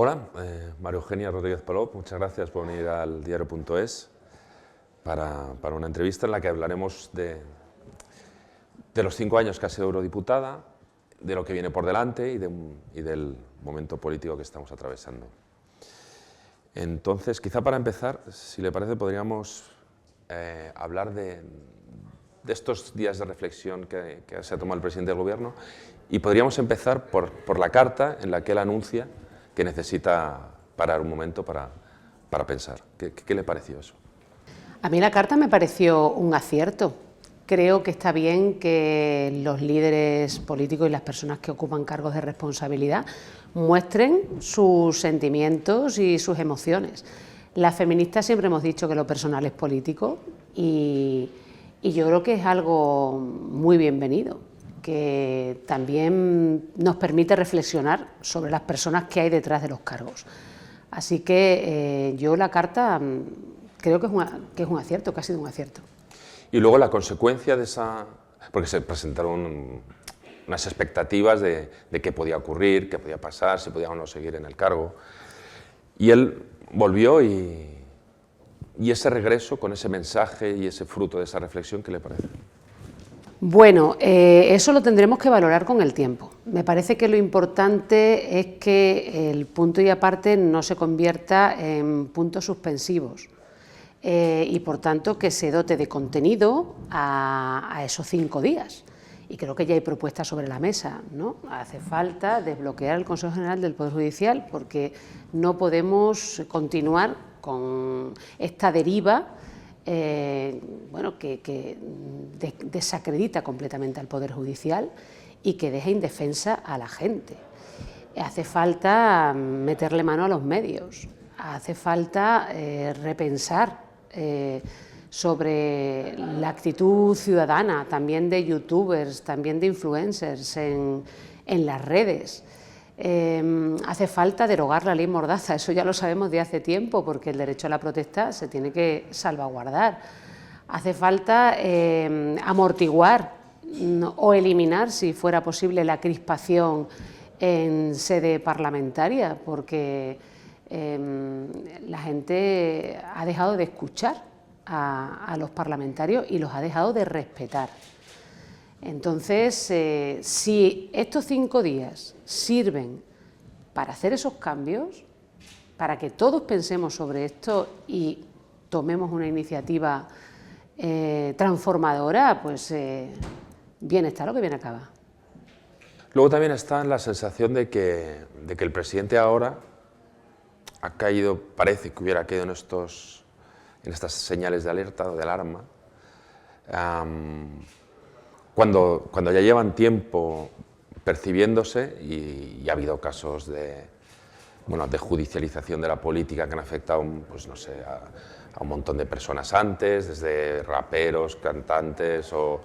Hola, María Eugenia Rodríguez Palop, muchas gracias por venir al diario.es para una entrevista en la que hablaremos de los 5 años que ha sido eurodiputada, de lo que viene por delante y del momento político que estamos atravesando. Entonces, quizá para empezar, si le parece, podríamos hablar de estos días de reflexión que se ha tomado el presidente del Gobierno, y podríamos empezar por la carta en la que él anuncia que necesita parar un momento para pensar. ¿Qué le pareció eso? A mí la carta me pareció un acierto. Creo que está bien que los líderes políticos y las personas que ocupan cargos de responsabilidad muestren sus sentimientos y sus emociones. Las feministas siempre hemos dicho que lo personal es político y yo creo que es algo muy bienvenido, que también nos permite reflexionar sobre las personas que hay detrás de los cargos. Así que yo la carta creo que es un acierto, que ha sido un acierto. Y luego la consecuencia de esa... porque se presentaron unas expectativas de qué podía ocurrir, qué podía pasar, si podía o no seguir en el cargo. Y él volvió y ese regreso con ese mensaje y ese fruto de esa reflexión, ¿qué le parece? Bueno, eso lo tendremos que valorar con el tiempo. Me parece que lo importante es que el punto y aparte no se convierta en puntos suspensivos y por tanto que se dote de contenido a esos 5 días. Y creo que ya hay propuestas sobre la mesa, ¿no? Hace falta desbloquear el Consejo General del Poder Judicial porque no podemos continuar con esta deriva que desacredita completamente al Poder Judicial y que deja indefensa a la gente. Hace falta meterle mano a los medios, hace falta repensar sobre la actitud ciudadana, también de youtubers, también de influencers en las redes. Hace falta derogar la ley Mordaza, eso ya lo sabemos de hace tiempo, porque el derecho a la protesta se tiene que salvaguardar. Hace falta amortiguar o eliminar, si fuera posible, la crispación en sede parlamentaria, porque la gente ha dejado de escuchar a los parlamentarios y los ha dejado de respetar. Entonces, si estos 5 días sirven para hacer esos cambios, para que todos pensemos sobre esto y tomemos una iniciativa transformadora, pues bien está lo que bien acaba. Luego también está la sensación de que el presidente ahora ha caído, parece que hubiera caído en estas señales de alerta o de alarma, cuando ya llevan tiempo percibiéndose y ha habido casos de judicialización de la política que han afectado pues, no sé, a un montón de personas antes, desde raperos, cantantes o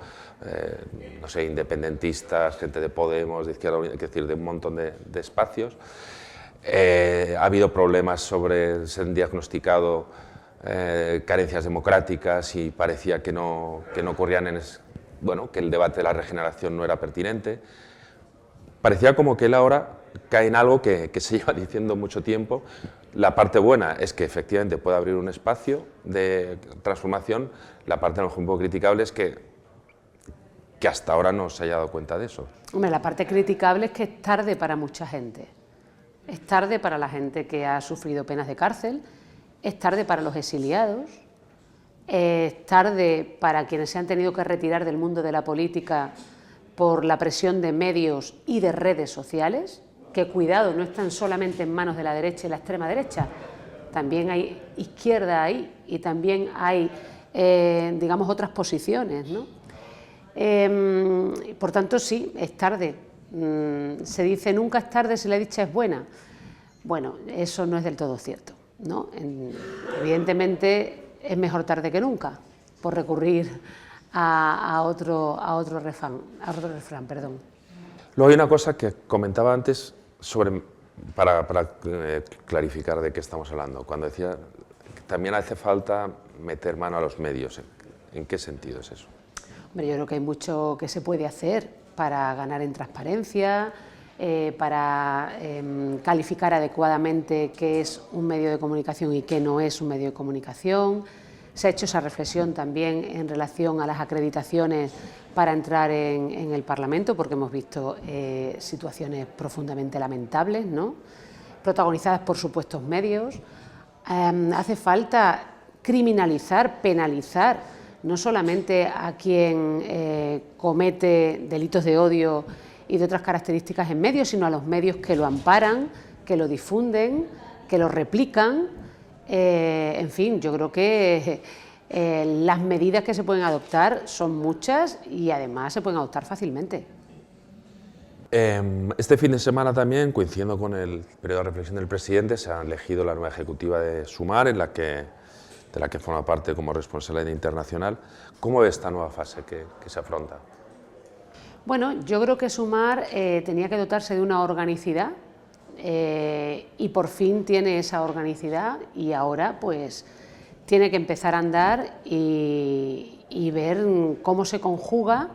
no sé, independentistas, gente de Podemos, de Izquierda, es decir, de un montón de espacios. Ha habido problemas sobre, se han diagnosticado carencias democráticas y parecía que no ocurrían que el debate de la regeneración no era pertinente. Parecía como que él ahora cae en algo que se lleva diciendo mucho tiempo. La parte buena es que efectivamente puede abrir un espacio de transformación. La parte un poco criticable es que hasta ahora no se haya dado cuenta de eso. Hombre, la parte criticable es que es tarde para mucha gente. Es tarde para la gente que ha sufrido penas de cárcel, es tarde para los exiliados, es tarde para quienes se han tenido que retirar del mundo de la política por la presión de medios y de redes sociales, que cuidado, no están solamente en manos de la derecha y la extrema derecha, también hay izquierda ahí y también hay, digamos, otras posiciones, ¿no? Por tanto, sí, es tarde. Se dice nunca es tarde si la dicha es buena. Bueno, eso no es del todo cierto, ¿no? Evidentemente es mejor tarde que nunca, por recurrir a otro refrán. Luego hay una cosa que comentaba antes para clarificar de qué estamos hablando, cuando decía que también hace falta meter mano a los medios. ¿En qué sentido es eso? Hombre, yo creo que hay mucho que se puede hacer para ganar en transparencia, para calificar adecuadamente qué es un medio de comunicación y qué no es un medio de comunicación. Se ha hecho esa reflexión también en relación a las acreditaciones para entrar en el Parlamento, porque hemos visto situaciones profundamente lamentables, ¿no?, protagonizadas por supuestos medios. Hace falta criminalizar, penalizar, no solamente a quien comete delitos de odio y de otras características en medios, sino a los medios que lo amparan, que lo difunden, que lo replican. En fin, yo creo que las medidas que se pueden adoptar son muchas y además se pueden adoptar fácilmente. Este fin de semana también, coincidiendo con el periodo de reflexión del presidente, se ha elegido la nueva ejecutiva de Sumar, de la que forma parte como responsable internacional. ¿Cómo ve esta nueva fase que se afronta? Bueno, yo creo que Sumar tenía que dotarse de una organicidad y por fin tiene esa organicidad y ahora pues tiene que empezar a andar y ver cómo se conjuga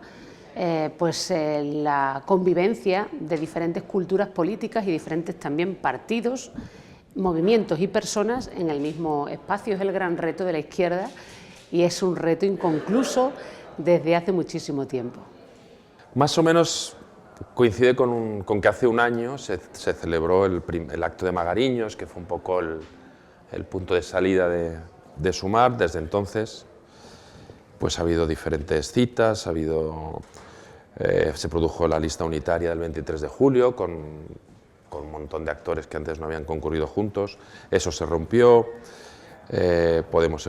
la convivencia de diferentes culturas políticas y diferentes también partidos, movimientos y personas en el mismo espacio. Es el gran reto de la izquierda y es un reto inconcluso desde hace muchísimo tiempo. Más o menos coincide con que hace un año se celebró el acto de Magariños, que fue un poco el punto de salida de Sumar. Desde entonces pues ha habido diferentes citas, se produjo la lista unitaria del 23 de julio con un montón de actores que antes no habían concurrido juntos. Eso se rompió. Podemos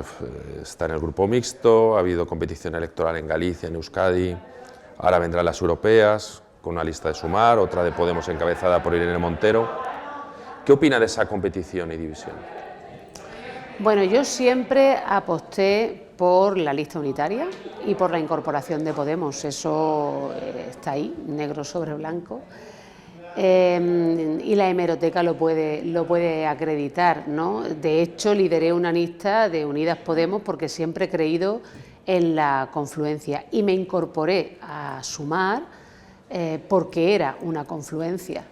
estar en el grupo mixto, ha habido competición electoral en Galicia, en Euskadi. Ahora vendrán las europeas, con una lista de Sumar, otra de Podemos encabezada por Irene Montero. ¿Qué opina de esa competición y división? Bueno, yo siempre aposté por la lista unitaria y por la incorporación de Podemos, eso está ahí, negro sobre blanco. Y la hemeroteca lo puede acreditar, ¿no? De hecho, lideré una lista de Unidas Podemos porque siempre he creído en la confluencia y me incorporé a Sumar porque era una confluencia.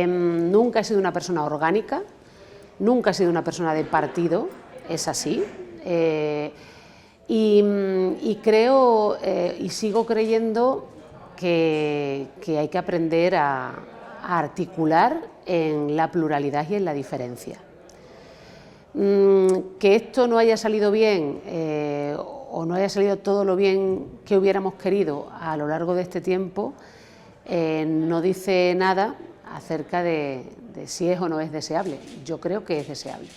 Nunca he sido una persona orgánica, nunca he sido una persona de partido, es así. Y creo y sigo creyendo que hay que aprender a articular en la pluralidad y en la diferencia. Que esto no haya salido bien o no haya salido todo lo bien que hubiéramos querido a lo largo de este tiempo no dice nada acerca de si es o no es deseable. Yo creo que es deseable.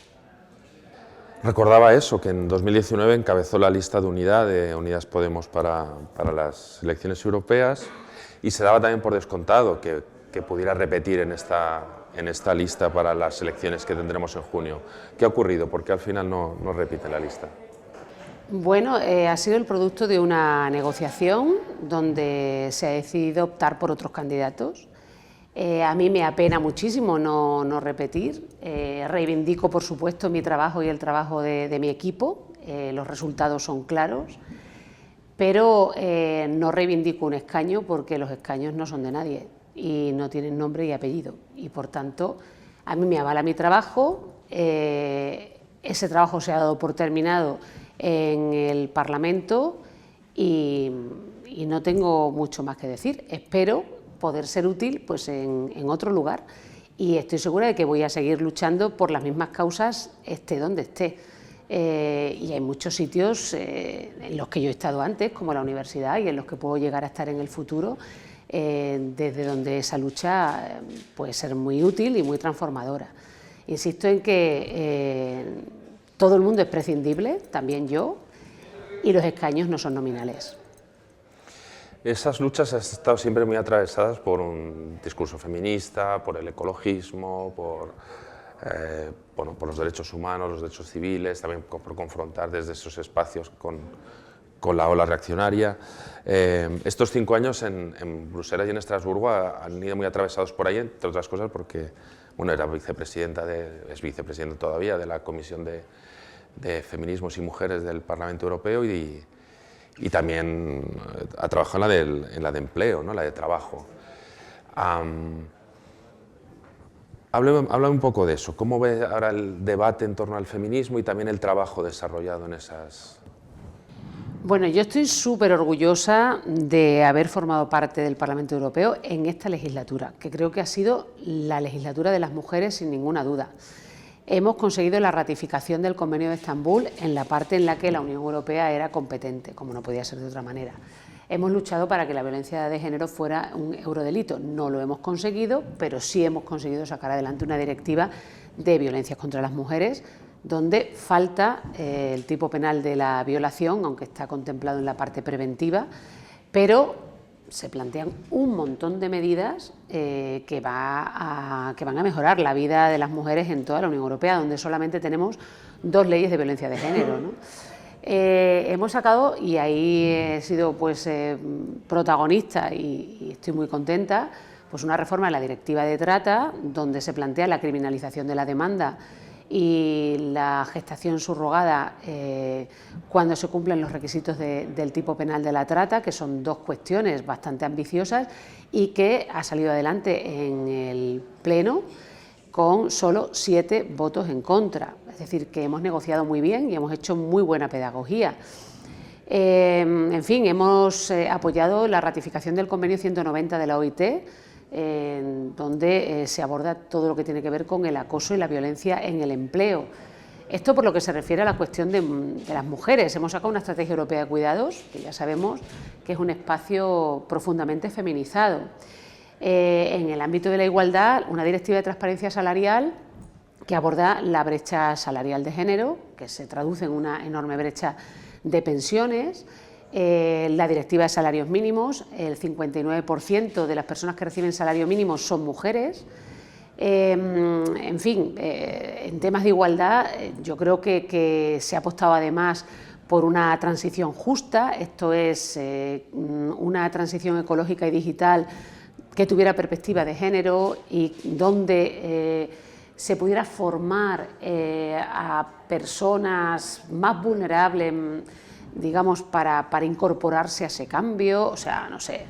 Recordaba eso, que en 2019 encabezó la lista de unidad de Unidas Podemos para las elecciones europeas y se daba también por descontado que pudiera repetir en esta lista para las elecciones que tendremos en junio. ¿Qué ha ocurrido? ¿Por qué al final no repite la lista? Bueno, ha sido el producto de una negociación donde se ha decidido optar por otros candidatos. A mí me apena muchísimo no repetir, reivindico por supuesto mi trabajo y el trabajo de mi equipo, los resultados son claros, pero no reivindico un escaño porque los escaños no son de nadie y no tienen nombre y apellido y por tanto a mí me avala mi trabajo, ese trabajo se ha dado por terminado en el Parlamento y no tengo mucho más que decir, espero poder ser útil pues, en otro lugar y estoy segura de que voy a seguir luchando por las mismas causas esté donde esté. Y hay muchos sitios en los que yo he estado antes, como la universidad, y en los que puedo llegar a estar en el futuro, desde donde esa lucha puede ser muy útil y muy transformadora. Insisto en que todo el mundo es prescindible, también yo, y los escaños no son nominales. Esas luchas han estado siempre muy atravesadas por un discurso feminista, por el ecologismo, por los derechos humanos, los derechos civiles, también por confrontar desde esos espacios con la ola reaccionaria. Estos 5 años en Bruselas y en Estrasburgo han ido muy atravesados por ahí, entre otras cosas porque era vicepresidenta, es vicepresidenta todavía de la Comisión de Feminismos y Mujeres del Parlamento Europeo y también ha trabajado en la de empleo, ¿no? La de trabajo. Háblame un poco de eso. ¿Cómo ve ahora el debate en torno al feminismo y también el trabajo desarrollado en esas? Bueno, yo estoy súper orgullosa de haber formado parte del Parlamento Europeo en esta legislatura, que creo que ha sido la legislatura de las mujeres sin ninguna duda. Hemos conseguido la ratificación del Convenio de Estambul en la parte en la que la Unión Europea era competente, como no podía ser de otra manera. Hemos luchado para que la violencia de género fuera un eurodelito. No lo hemos conseguido, pero sí hemos conseguido sacar adelante una directiva de violencias contra las mujeres, donde falta el tipo penal de la violación, aunque está contemplado en la parte preventiva, pero se plantean un montón de medidas que van a mejorar la vida de las mujeres en toda la Unión Europea, donde solamente tenemos 2 leyes de violencia de género, ¿no? Hemos sacado, y ahí he sido pues, protagonista y estoy muy contenta, pues una reforma de la Directiva de Trata, donde se plantea la criminalización de la demanda y la gestación subrogada cuando se cumplen los requisitos del tipo penal de la trata, que son 2 cuestiones bastante ambiciosas y que ha salido adelante en el Pleno con solo 7 votos en contra. Es decir, que hemos negociado muy bien y hemos hecho muy buena pedagogía. En fin, hemos apoyado la ratificación del Convenio 190 de la OIT, donde se aborda todo lo que tiene que ver con el acoso y la violencia en el empleo. Esto por lo que se refiere a la cuestión de las mujeres. Hemos sacado una estrategia europea de cuidados, que ya sabemos que es un espacio profundamente feminizado. En el ámbito de la igualdad, una directiva de transparencia salarial que aborda la brecha salarial de género, que se traduce en una enorme brecha de pensiones. La directiva de salarios mínimos, el 59% de las personas que reciben salario mínimo son mujeres. En fin, en temas de igualdad yo creo que se ha apostado además por una transición justa, esto es una transición ecológica y digital que tuviera perspectiva de género y donde se pudiera formar a personas más vulnerables, digamos, para incorporarse a ese cambio. O sea, no sé,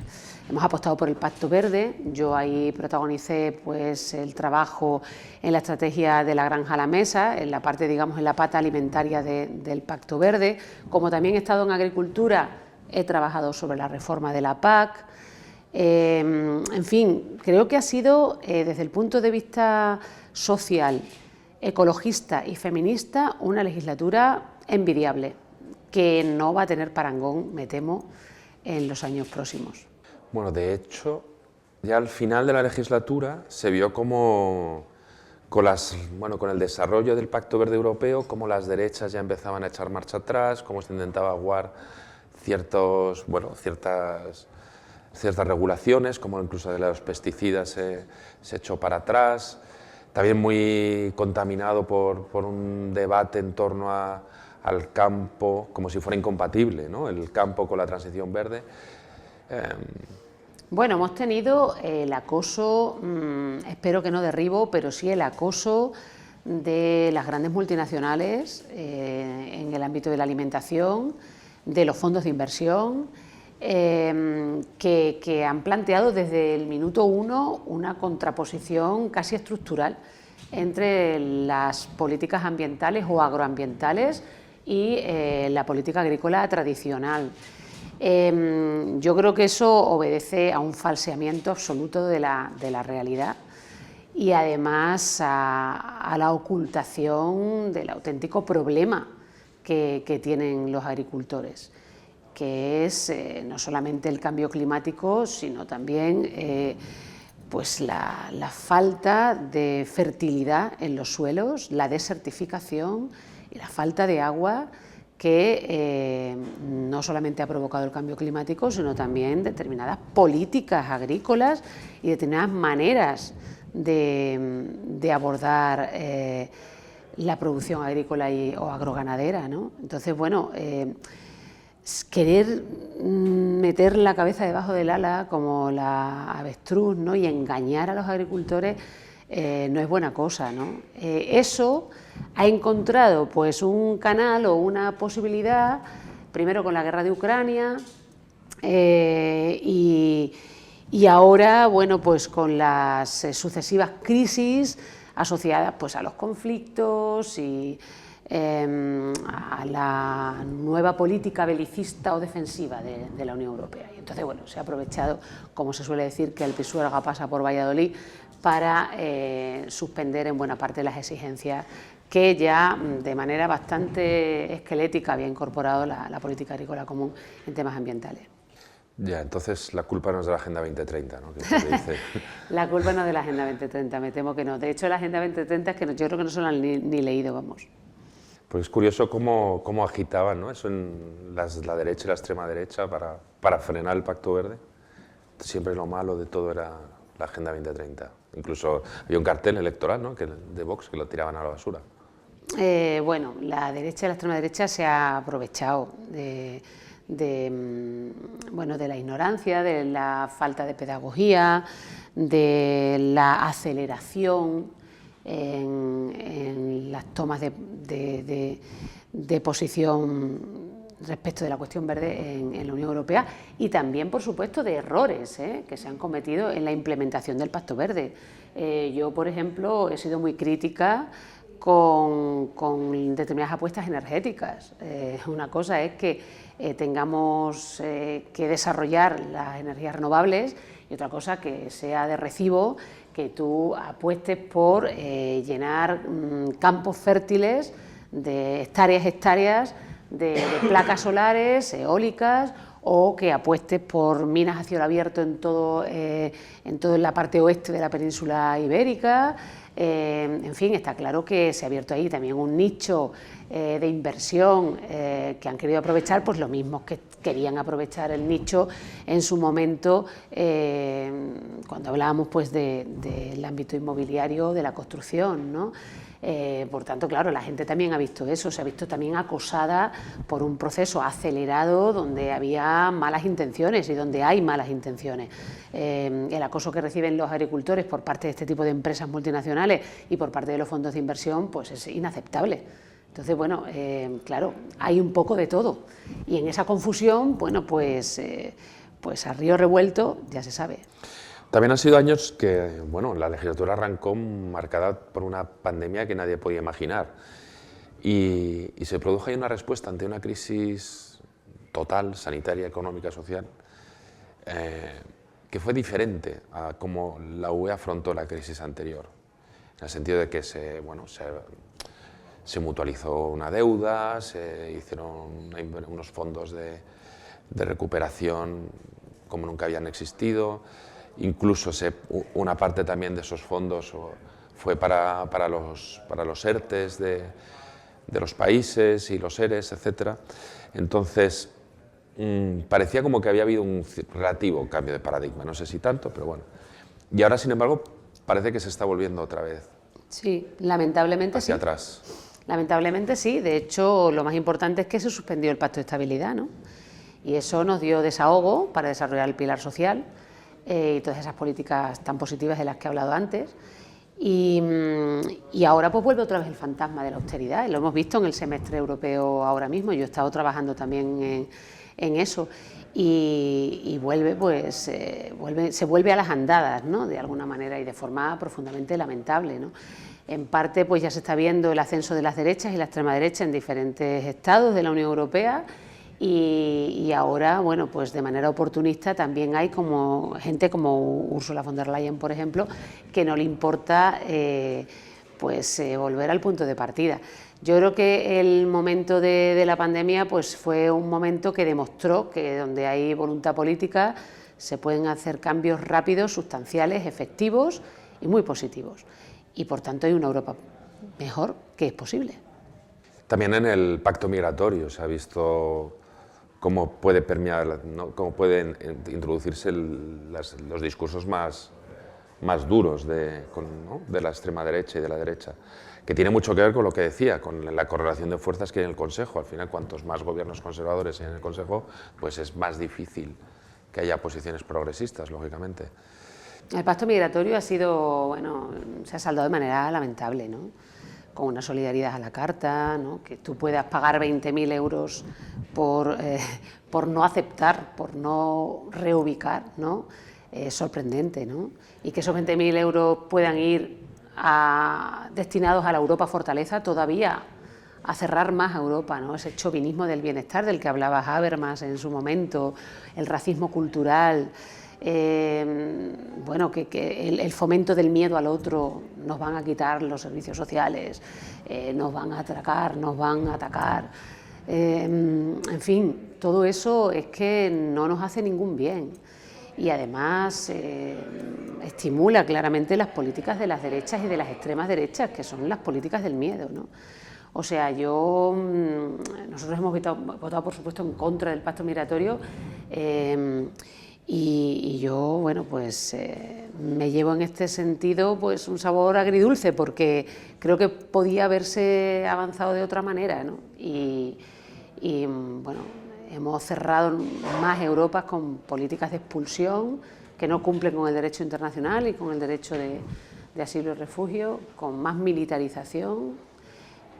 hemos apostado por el Pacto Verde. Yo ahí protagonicé pues el trabajo en la estrategia de la granja a la mesa, en la parte, digamos, en la pata alimentaria del Pacto Verde. Como también he estado en agricultura, he trabajado sobre la reforma de la PAC. En fin, creo que ha sido, desde el punto de vista social, ecologista y feminista, una legislatura envidiable, que no va a tener parangón, me temo, en los años próximos. Bueno, de hecho, ya al final de la legislatura se vio como con el desarrollo del Pacto Verde Europeo, como las derechas ya empezaban a echar marcha atrás, cómo se intentaba aguar ciertas regulaciones, como incluso de los pesticidas se echó para atrás, también muy contaminado por un debate en torno al campo, como si fuera incompatible, ¿no?, el campo con la transición verde. Bueno, hemos tenido el acoso, espero que no derribo, pero sí el acoso de las grandes multinacionales en el ámbito de la alimentación, de los fondos de inversión, que han planteado desde el minuto 1 una contraposición casi estructural entre las políticas ambientales o agroambientales y la política agrícola tradicional. Yo creo que eso obedece a un falseamiento absoluto de la realidad y además a la ocultación del auténtico problema que tienen los agricultores, que es no solamente el cambio climático, sino también pues la falta de fertilidad en los suelos, la desertificación y la falta de agua que no solamente ha provocado el cambio climático, sino también determinadas políticas agrícolas y determinadas maneras de abordar la producción agrícola o agroganadera, ¿no? Entonces, bueno, querer meter la cabeza debajo del ala como la avestruz, ¿no?, y engañar a los agricultores no es buena cosa, ¿no? Eso ha encontrado pues un canal o una posibilidad, primero con la guerra de Ucrania y Y ahora, bueno, pues con las sucesivas crisis asociadas pues a los conflictos y a la nueva política belicista o defensiva de la Unión Europea. Y entonces, bueno, se ha aprovechado, como se suele decir, que el Pisuerga pasa por Valladolid para suspender en buena parte las exigencias que ya de manera bastante esquelética había incorporado la política agrícola común en temas ambientales. Ya, entonces la culpa no es de la Agenda 2030, ¿no? Que se dice. La culpa no es de la Agenda 2030, me temo que no. De hecho, la Agenda 2030 es que yo creo que no se lo han ni leído, vamos. Pues es curioso cómo agitaban, ¿no? Eso en la derecha y la extrema derecha para frenar el Pacto Verde. Siempre lo malo de todo era la Agenda 2030. Incluso había un cartel electoral, ¿no? De Vox que lo tiraban a la basura. Bueno, la derecha y la extrema derecha se ha aprovechado de la ignorancia, de la falta de pedagogía, de la aceleración en las tomas de posición respecto de la cuestión verde en la Unión Europea y también, por supuesto, de errores que se han cometido en la implementación del Pacto Verde. Yo, por ejemplo, he sido muy crítica con determinadas apuestas energéticas. Una cosa es que tengamos que desarrollar las energías renovables y otra cosa que sea de recibo que tú apuestes por llenar campos fértiles de hectáreas de placas solares, eólicas, o que apuestes por minas a cielo abierto en toda la parte oeste de la península ibérica. En fin, está claro que se ha abierto ahí también un nicho de inversión que han querido aprovechar, pues lo mismo que querían aprovechar el nicho en su momento cuando hablábamos pues del ámbito inmobiliario, de la construcción, ¿no? Por tanto, claro, la gente también ha visto eso, se ha visto también acosada por un proceso acelerado donde había malas intenciones y donde hay malas intenciones. El acoso que reciben los agricultores por parte de este tipo de empresas multinacionales y por parte de los fondos de inversión, pues es inaceptable. Entonces, bueno, claro, hay un poco de todo y en esa confusión, bueno, pues a río revuelto ya se sabe. También han sido años que, bueno, la legislatura arrancó marcada por una pandemia que nadie podía imaginar y se produjo ahí una respuesta ante una crisis total, sanitaria, económica, social, que fue diferente a cómo la UE afrontó la crisis anterior, en el sentido de que se mutualizó una deuda, se hicieron unos fondos de recuperación como nunca habían existido. Incluso una parte también de esos fondos fue para los ERTEs de los países y los ERES, etc. Entonces, parecía como que había habido un relativo cambio de paradigma, no sé si tanto, pero bueno. Y ahora, sin embargo, parece que se está volviendo otra vez. Sí, lamentablemente hacia sí. atrás. Lamentablemente sí, de hecho lo más importante es que se suspendió el Pacto de Estabilidad, ¿no? Y eso nos dio desahogo para desarrollar el pilar social y todas esas políticas tan positivas de las que he hablado antes. Y ahora pues vuelve otra vez el fantasma de la austeridad, y lo hemos visto en el semestre europeo ahora mismo. Yo he estado trabajando también en eso y vuelve, pues, se vuelve a las andadas, ¿no? De alguna manera y de forma profundamente lamentable, ¿no? En parte pues ya se está viendo el ascenso de las derechas y la extrema derecha en diferentes estados de la Unión Europea. Y ahora, bueno, pues de manera oportunista también hay gente como Ursula von der Leyen, por ejemplo, que no le importa volver al punto de partida. Yo creo que el momento de la pandemia pues fue un momento que demostró que donde hay voluntad política se pueden hacer cambios rápidos, sustanciales, efectivos y muy positivos. Y por tanto hay una Europa mejor que es posible. También en el pacto migratorio se ha visto cómo puede permear, ¿no? Cómo pueden introducirse los discursos más duros ¿no? de la extrema derecha y de la derecha, que tiene mucho que ver con lo que decía, con la correlación de fuerzas que hay en el Consejo. Al final, cuantos más gobiernos conservadores hay en el Consejo, pues es más difícil que haya posiciones progresistas, lógicamente. El pacto migratorio se ha saldado de manera lamentable, ¿no? Con una solidaridad a la carta, ¿no? Que tú puedas pagar 20.000 euros por no aceptar, por no reubicar, ¿no? es sorprendente, ¿no? Y que esos 20.000 euros puedan ir destinados a la Europa fortaleza todavía, a cerrar más a Europa, ¿no? Ese chauvinismo del bienestar del que hablaba Habermas en su momento, el racismo cultural, bueno, que el fomento del miedo al otro, nos van a quitar los servicios sociales, nos van a atracar, nos van a atacar, en fin, todo eso es que no nos hace ningún bien y además estimula claramente las políticas de las derechas y de las extremas derechas, que son las políticas del miedo, ¿no? O sea, nosotros hemos votado, por supuesto, en contra del pacto migratorio y yo, bueno, pues me llevo en este sentido pues un sabor agridulce, porque creo que podía haberse avanzado de otra manera, ¿no? Y bueno, hemos cerrado más Europa con políticas de expulsión que no cumplen con el derecho internacional y con el derecho de asilo y refugio, con más militarización,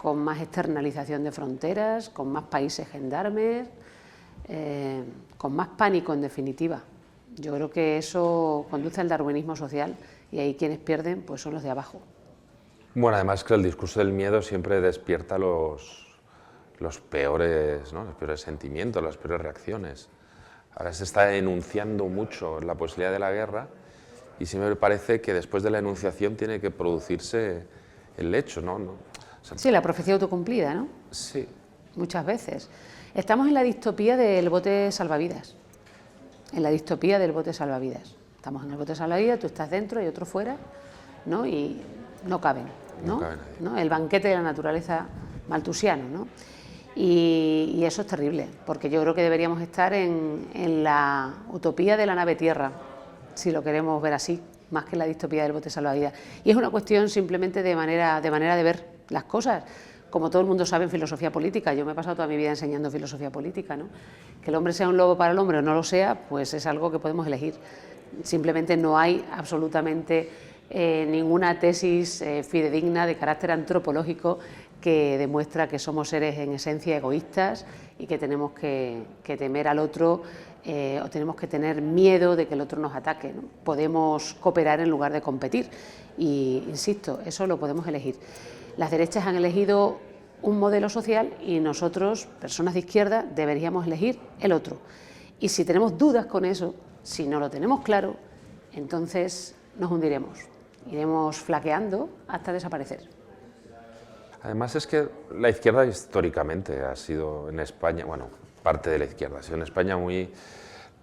con más externalización de fronteras, con más países gendarmes, con más pánico en definitiva. Yo creo que eso conduce al darwinismo social y ahí quienes pierden pues son los de abajo. Bueno, además que el discurso del miedo siempre despierta los peores, ¿no? Los peores sentimientos, las peores reacciones. Ahora se está enunciando mucho la posibilidad de la guerra y sí me parece que después de la enunciación tiene que producirse el hecho, ¿no? Sí, la profecía autocumplida, ¿no? Sí. Muchas veces. Estamos en la distopía del bote salvavidas. En la distopía del bote salvavidas. Estamos en el bote salvavidas, tú estás dentro y otro fuera, ¿no? Y no caben, ¿no? ¿No? El banquete de la naturaleza maltusiano, ¿no? Y eso es terrible, porque yo creo que deberíamos estar en la utopía de la nave tierra, si lo queremos ver así, más que en la distopía del bote salvavidas. Y es una cuestión simplemente de manera de ver las cosas. Como todo el mundo sabe en filosofía política, yo me he pasado toda mi vida enseñando filosofía política, ¿no? Que el hombre sea un lobo para el hombre o no lo sea, pues es algo que podemos elegir. Simplemente no hay absolutamente ninguna tesis fidedigna de carácter antropológico que demuestra que somos seres en esencia egoístas y que tenemos que temer al otro o tenemos que tener miedo de que el otro nos ataque, ¿no? Podemos cooperar en lugar de competir y, insisto, eso lo podemos elegir. Las derechas han elegido un modelo social y nosotros, personas de izquierda, deberíamos elegir el otro. Y si tenemos dudas con eso, si no lo tenemos claro, entonces nos hundiremos, iremos flaqueando hasta desaparecer. Además es que la izquierda históricamente ha sido en España, bueno, parte de la izquierda, ha sido en España muy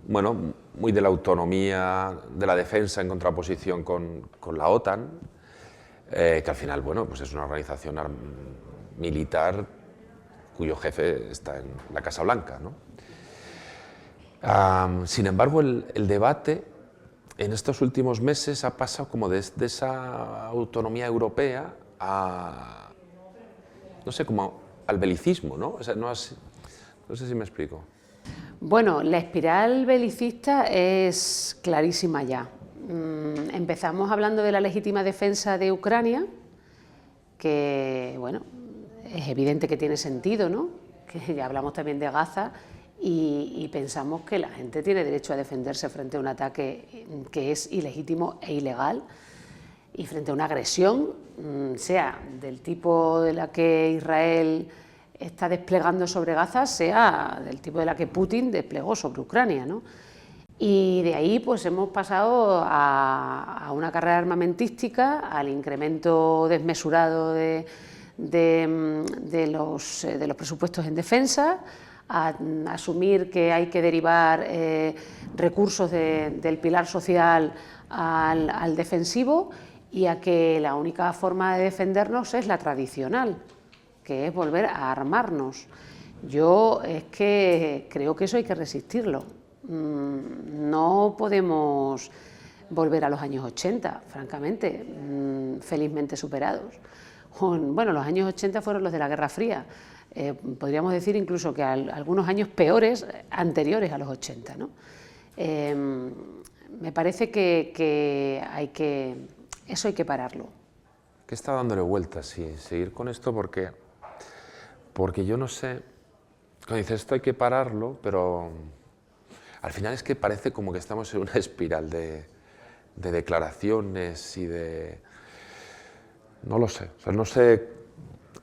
de la autonomía, de la defensa en contraposición con la OTAN, que al final, bueno, pues es una organización militar cuyo jefe está en la Casa Blanca, ¿no? Sin embargo, el debate en estos últimos meses ha pasado como de esa autonomía europea a, no sé, como al belicismo, ¿no? O sea, no sé si me explico. Bueno, la espiral belicista es clarísima ya. Empezamos hablando de la legítima defensa de Ucrania, que, bueno, es evidente que tiene sentido, ¿no? Que ya hablamos también de Gaza y pensamos que la gente tiene derecho a defenderse frente a un ataque que es ilegítimo e ilegal y frente a una agresión, sea del tipo de la que Israel está desplegando sobre Gaza, sea del tipo de la que Putin desplegó sobre Ucrania, ¿no? Y de ahí pues hemos pasado a una carrera armamentística, al incremento desmesurado de los presupuestos en defensa, a asumir que hay que derivar recursos del pilar social al defensivo y a que la única forma de defendernos es la tradicional, que es volver a armarnos. Yo es que creo que eso hay que resistirlo. No podemos volver a los años 80, francamente, felizmente superados. Bueno, los años 80 fueron los de la Guerra Fría. Podríamos decir incluso que algunos años peores anteriores a los 80, ¿no? Me parece que eso hay que pararlo. ¿Qué está dándole vueltas? Sí, seguir con esto porque yo no sé, cuando dices esto hay que pararlo, pero al final es que parece como que estamos en una espiral de declaraciones y de... No lo sé, o sea, no sé,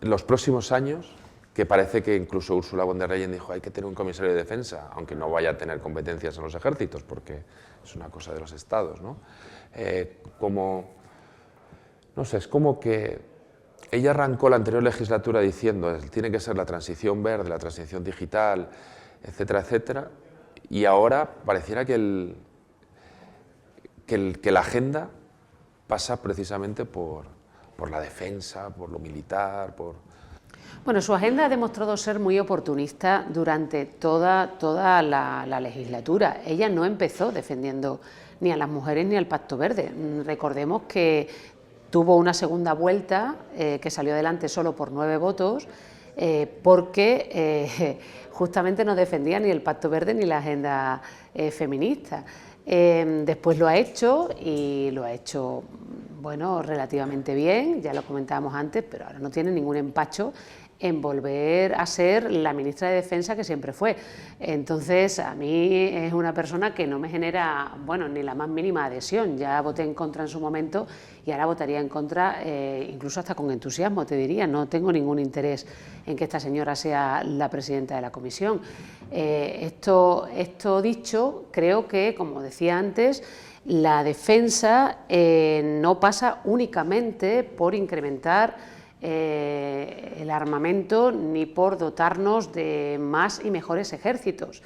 en los próximos años, que parece que incluso Ursula von der Leyen dijo hay que tener un comisario de defensa, aunque no vaya a tener competencias en los ejércitos, porque es una cosa de los estados, ¿no? No sé, es como que ella arrancó la anterior legislatura diciendo tiene que ser la transición verde, la transición digital, etcétera, etcétera, y ahora pareciera que la agenda pasa precisamente por la defensa, por lo militar, por... Bueno, su agenda ha demostrado ser muy oportunista durante toda la legislatura. Ella no empezó defendiendo ni a las mujeres ni al Pacto Verde. Recordemos que tuvo una segunda vuelta que salió adelante solo por 9 votos porque justamente no defendía ni el Pacto Verde ni la agenda feminista. Después lo ha hecho y lo ha hecho, bueno, relativamente bien, ya lo comentábamos antes, pero ahora no tiene ningún empacho en volver a ser la ministra de Defensa que siempre fue. Entonces, a mí es una persona que no me genera, bueno, ni la más mínima adhesión. Ya voté en contra en su momento y ahora votaría en contra, incluso hasta con entusiasmo, te diría. No tengo ningún interés en que esta señora sea la presidenta de la comisión. Esto dicho, creo que, como decía antes, la defensa no pasa únicamente por incrementar el armamento ni por dotarnos de más y mejores ejércitos.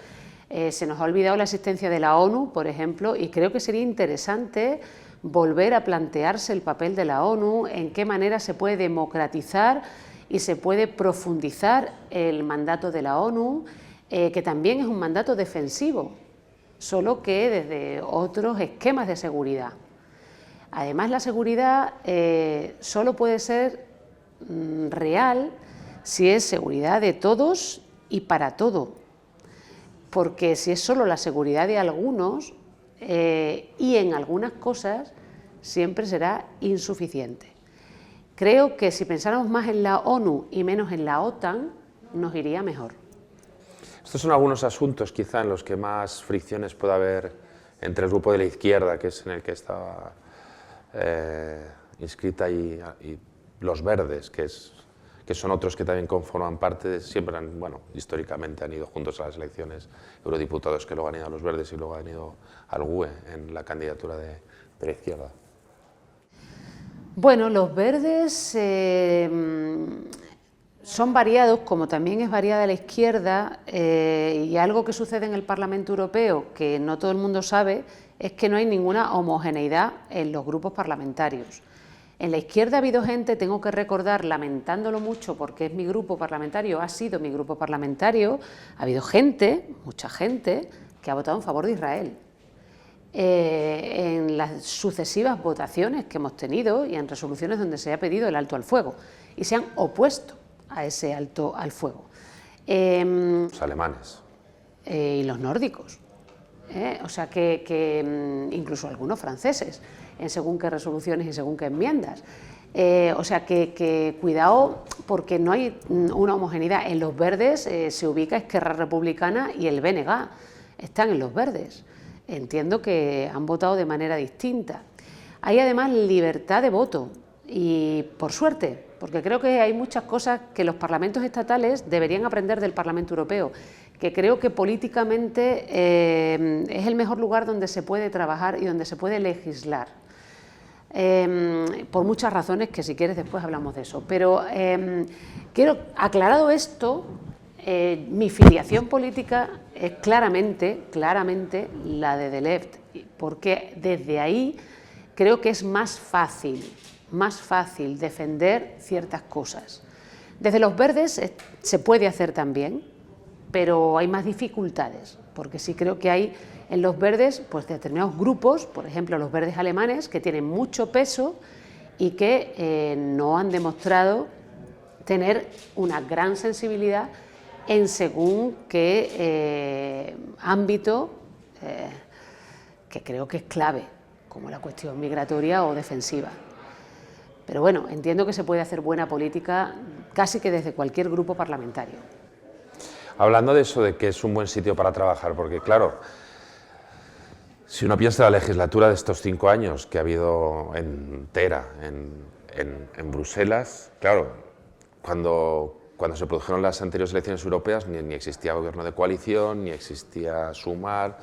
Se nos ha olvidado la existencia de la ONU, por ejemplo, y creo que sería interesante volver a plantearse el papel de la ONU, en qué manera se puede democratizar y se puede profundizar el mandato de la ONU, que también es un mandato defensivo, solo que desde otros esquemas de seguridad. Además, la seguridad solo puede ser real si es seguridad de todos y para todo, porque si es solo la seguridad de algunos y en algunas cosas siempre será insuficiente. Creo que si pensáramos más en la ONU y menos en la OTAN nos iría mejor. Estos son algunos asuntos quizá en los que más fricciones puede haber entre el grupo de la izquierda, que es en el que estaba inscrita, y los verdes, que son otros que también conforman parte, siempre históricamente han ido juntos a las elecciones, eurodiputados que luego han ido a los verdes y luego han ido al GUE en la candidatura de la izquierda. Bueno, los verdes son variados, como también es variada la izquierda, y algo que sucede en el Parlamento Europeo que no todo el mundo sabe es que no hay ninguna homogeneidad en los grupos parlamentarios. En la izquierda ha habido gente, tengo que recordar, lamentándolo mucho porque es mi grupo parlamentario, ha sido mi grupo parlamentario, ha habido gente, mucha gente, que ha votado en favor de Israel. En las sucesivas votaciones que hemos tenido y en resoluciones donde se ha pedido el alto al fuego y se han opuesto a ese alto al fuego. Los alemanes. Y los nórdicos. O sea que incluso algunos franceses, en según qué resoluciones y según qué enmiendas. O sea que cuidado, porque no hay una homogeneidad. En los verdes se ubica Esquerra Republicana y el BNG están en los verdes. Entiendo que han votado de manera distinta. Hay además libertad de voto y por suerte, porque creo que hay muchas cosas que los parlamentos estatales deberían aprender del Parlamento Europeo, que creo que políticamente es el mejor lugar donde se puede trabajar y donde se puede legislar. Por muchas razones que si quieres después hablamos de eso. Pero quiero, aclarado esto, mi filiación política es claramente la de The Left, porque desde ahí creo que es más fácil defender ciertas cosas. Desde los verdes se puede hacer también, pero hay más dificultades, porque sí creo que hay en los verdes pues determinados grupos, por ejemplo los verdes alemanes, que tienen mucho peso y que no han demostrado tener una gran sensibilidad en según qué ámbito que creo que es clave, como la cuestión migratoria o defensiva. Pero bueno, entiendo que se puede hacer buena política casi que desde cualquier grupo parlamentario. Hablando de eso, de que es un buen sitio para trabajar, porque claro, Si uno piensa en la legislatura de estos 5 años que ha habido entera en Bruselas, claro, cuando se produjeron las anteriores elecciones europeas ni existía gobierno de coalición, ni existía Sumar,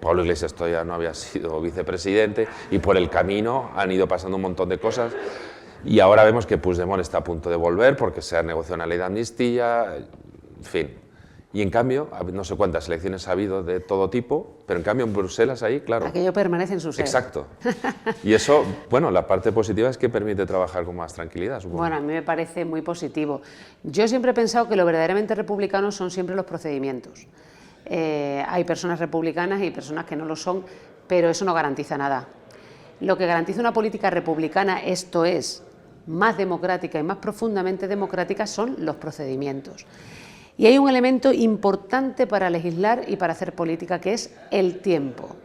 Pablo Iglesias todavía no había sido vicepresidente y por el camino han ido pasando un montón de cosas y ahora vemos que Puigdemont está a punto de volver porque se ha negociado una ley de amnistía, en fin. Y en cambio, no sé cuántas elecciones ha habido de todo tipo, pero en cambio en Bruselas ahí, claro. Aquello permanece en su sede. Exacto. Y eso, bueno, la parte positiva es que permite trabajar con más tranquilidad, supongo. Bueno, a mí me parece muy positivo. Yo siempre he pensado que lo verdaderamente republicano son siempre los procedimientos. Hay personas republicanas y personas que no lo son, pero eso no garantiza nada. Lo que garantiza una política republicana, esto es, más democrática y más profundamente democrática, son los procedimientos. Y hay un elemento importante para legislar y para hacer política, que es el tiempo.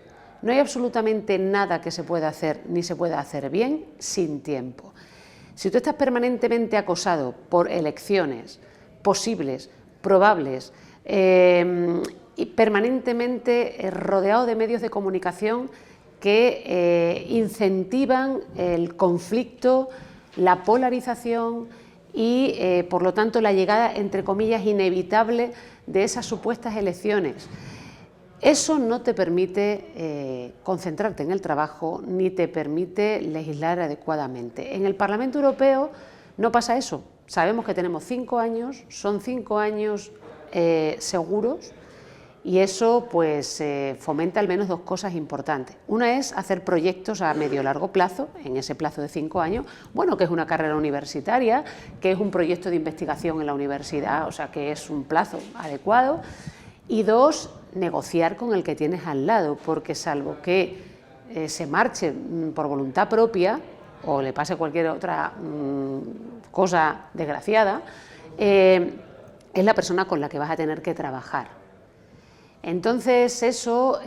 No hay absolutamente nada que se pueda hacer ni se pueda hacer bien sin tiempo. Si tú estás permanentemente acosado por elecciones posibles, probables, y permanentemente rodeado de medios de comunicación que incentivan el conflicto, la polarización y, por lo tanto, la llegada, entre comillas, inevitable de esas supuestas elecciones. Eso no te permite concentrarte en el trabajo ni te permite legislar adecuadamente. En el Parlamento Europeo no pasa eso. Sabemos que tenemos 5 años, son 5 años seguros, y eso pues fomenta al menos 2 cosas importantes. Una es hacer proyectos a medio y largo plazo, en ese plazo de 5 años, bueno, que es una carrera universitaria, que es un proyecto de investigación en la universidad, o sea que es un plazo adecuado. Y 2, negociar con el que tienes al lado, porque salvo que se marche por voluntad propia o le pase cualquier otra cosa desgraciada, es la persona con la que vas a tener que trabajar. Entonces eso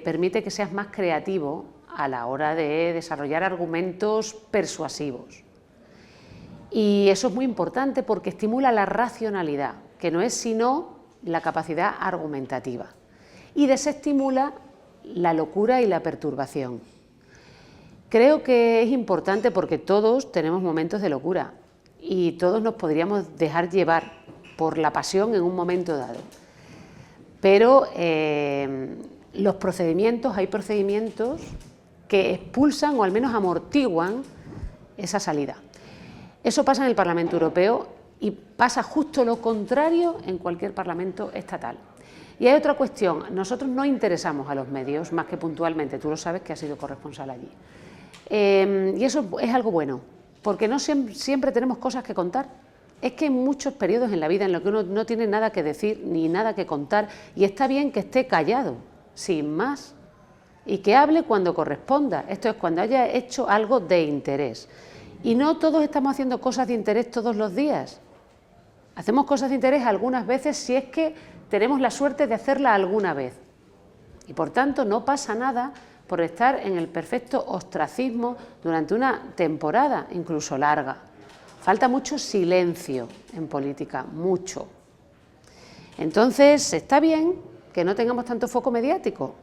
permite que seas más creativo a la hora de desarrollar argumentos persuasivos. Y eso es muy importante porque estimula la racionalidad, que no es sino la capacidad argumentativa, y desestimula la locura y la perturbación. Creo que es importante porque todos tenemos momentos de locura y todos nos podríamos dejar llevar por la pasión en un momento dado. Pero los procedimientos, hay procedimientos que expulsan o al menos amortiguan esa salida. Eso pasa en el Parlamento Europeo y pasa justo lo contrario en cualquier parlamento estatal. Y hay otra cuestión, nosotros no interesamos a los medios más que puntualmente, tú lo sabes que has sido corresponsal allí. Y eso es algo bueno, porque no siempre tenemos cosas que contar. Es que hay muchos periodos en la vida en los que uno no tiene nada que decir ni nada que contar y está bien que esté callado, sin más, y que hable cuando corresponda, esto es cuando haya hecho algo de interés. Y no todos estamos haciendo cosas de interés todos los días. Hacemos cosas de interés algunas veces si es que tenemos la suerte de hacerla alguna vez. Y por tanto no pasa nada por estar en el perfecto ostracismo durante una temporada, incluso larga. Falta mucho silencio en política, mucho. Entonces, está bien que no tengamos tanto foco mediático.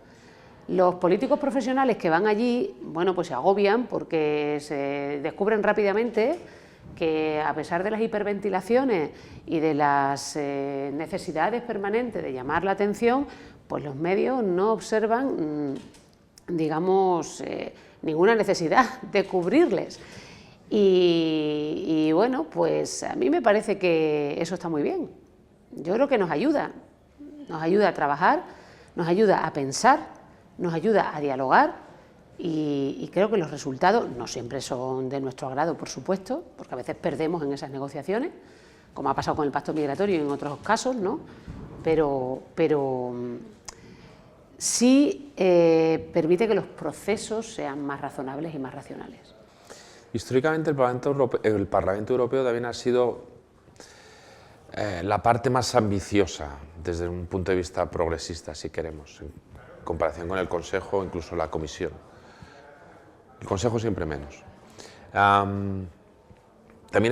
Los políticos profesionales que van allí, bueno, pues se agobian porque se descubren rápidamente que a pesar de las hiperventilaciones y de las necesidades permanentes de llamar la atención, pues los medios no observan, digamos, ninguna necesidad de cubrirles. Y bueno, pues a mí me parece que eso está muy bien. Yo creo que nos ayuda a trabajar, nos ayuda a pensar, nos ayuda a dialogar y creo que los resultados no siempre son de nuestro agrado, por supuesto, porque a veces perdemos en esas negociaciones, como ha pasado con el pacto migratorio y en otros casos, ¿no? Pero sí permite que los procesos sean más razonables y más racionales. Históricamente el Parlamento Europeo también ha sido la parte más ambiciosa desde un punto de vista progresista, si queremos, en comparación con el Consejo o incluso la Comisión. El Consejo siempre menos. También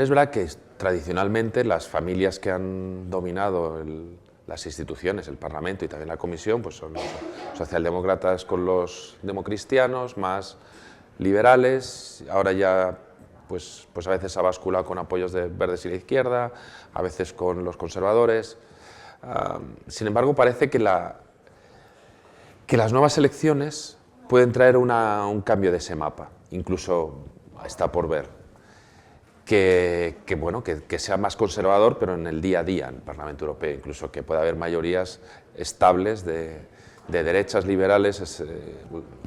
es verdad que tradicionalmente las familias que han dominado las instituciones, el Parlamento y también la Comisión, pues son los socialdemócratas con los democristianos, más liberales, ahora ya pues a veces ha basculado con apoyos de Verdes y la izquierda, a veces con los conservadores. Sin embargo, parece que las nuevas elecciones pueden traer un cambio de ese mapa, incluso está por ver. Que sea más conservador, pero en el día a día en el Parlamento Europeo, incluso que pueda haber mayorías estables de derechas liberales,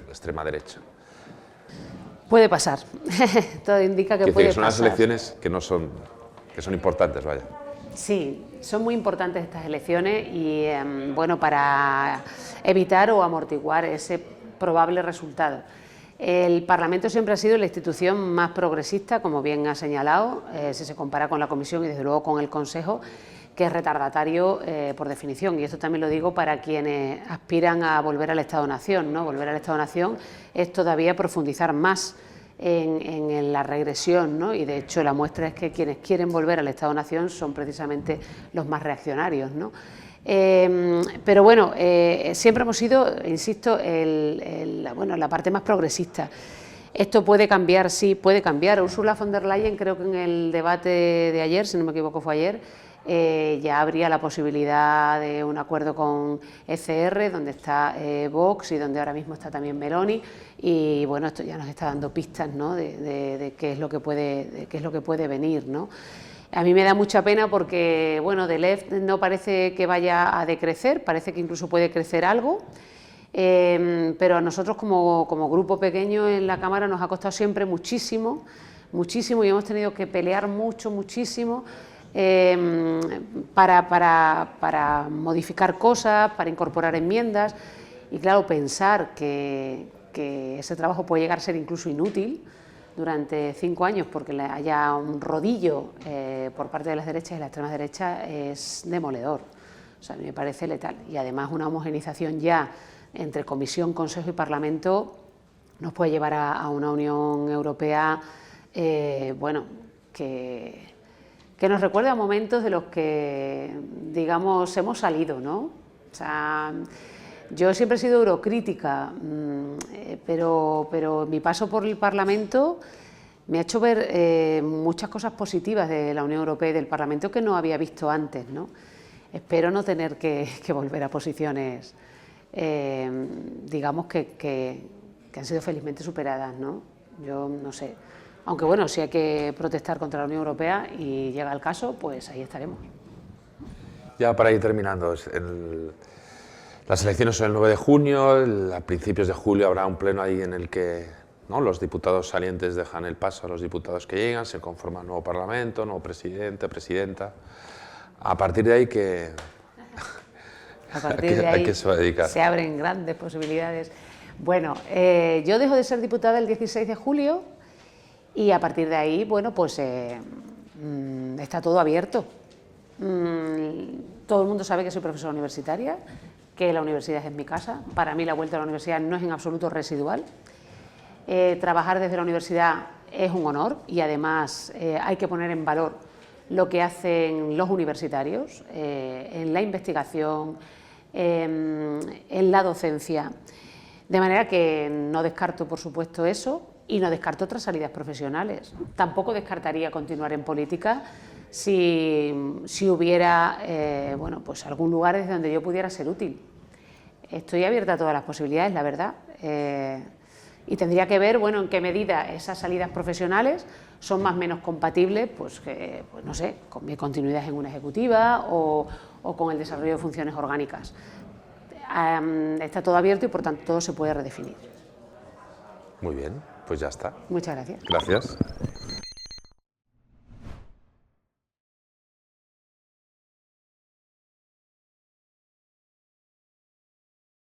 extrema derecha. Puede pasar, todo indica que puede pasar. Son unas elecciones que son importantes, vaya. Sí, son muy importantes estas elecciones y bueno, para evitar o amortiguar ese probable resultado. El Parlamento siempre ha sido la institución más progresista, como bien ha señalado, si se compara con la Comisión y desde luego con el Consejo, que es retardatario por definición. Y esto también lo digo para quienes aspiran a volver al Estado-Nación, ¿no? Volver al Estado-Nación es todavía profundizar más en la regresión, ¿no? Y de hecho la muestra es que quienes quieren volver al Estado-Nación son precisamente los más reaccionarios, ¿no? Pero bueno, siempre hemos sido, insisto, la parte más progresista. Esto puede cambiar, sí, puede cambiar. Ursula von der Leyen, creo que en el debate de ayer, si no me equivoco fue ayer, ya habría la posibilidad de un acuerdo con ECR, donde está Vox y donde ahora mismo está también Meloni, y bueno, esto ya nos está dando pistas, ¿no? de qué es lo que puede venir, ¿no? A mí me da mucha pena porque, bueno, The Left no parece que vaya a decrecer, parece que incluso puede crecer algo, pero a nosotros como grupo pequeño en la Cámara nos ha costado siempre muchísimo y hemos tenido que pelear muchísimo para modificar cosas, para incorporar enmiendas y claro, pensar que ese trabajo puede llegar a ser incluso inútil durante 5 años porque haya un rodillo por parte de las derechas y la extrema derecha es demoledor. O sea, a mí me parece letal. Y además una homogenización ya entre Comisión, Consejo y Parlamento nos puede llevar a una Unión Europea bueno, que nos recuerda a momentos de los que, digamos, hemos salido, ¿no? O sea, yo siempre he sido eurocrítica, pero mi paso por el Parlamento me ha hecho ver muchas cosas positivas de la Unión Europea y del Parlamento que no había visto antes, ¿no? Espero no tener que volver a posiciones, digamos, que han sido felizmente superadas, ¿no? Yo no sé. Aunque bueno, si hay que protestar contra la Unión Europea y llega el caso, pues ahí estaremos. Ya para ir terminando, las elecciones son el 9 de junio, a principios de julio habrá un pleno ahí en el que, ¿no?, los diputados salientes dejan el paso a los diputados que llegan, se conforma un nuevo Parlamento, nuevo presidente, presidenta. A partir de ahí que... A partir de ahí se abren grandes posibilidades. Bueno, yo dejo de ser diputada el 16 de julio y a partir de ahí, bueno, pues está todo abierto. Todo el mundo sabe que soy profesora universitaria, que la universidad es mi casa. Para mí la vuelta a la universidad no es en absoluto residual. Trabajar desde la universidad es un honor y además hay que poner en valor lo que hacen los universitarios en la investigación, en la docencia. De manera que no descarto, por supuesto, eso y no descarto otras salidas profesionales. Tampoco descartaría continuar en política si hubiera bueno, pues algún lugar desde donde yo pudiera ser útil. Estoy abierta a todas las posibilidades, la verdad. Y tendría que ver, bueno, en qué medida esas salidas profesionales son más o menos compatibles, pues no sé, con mi continuidad en una ejecutiva o con el desarrollo de funciones orgánicas. Está todo abierto y por tanto todo se puede redefinir. Muy bien, pues ya está. Muchas gracias. Gracias.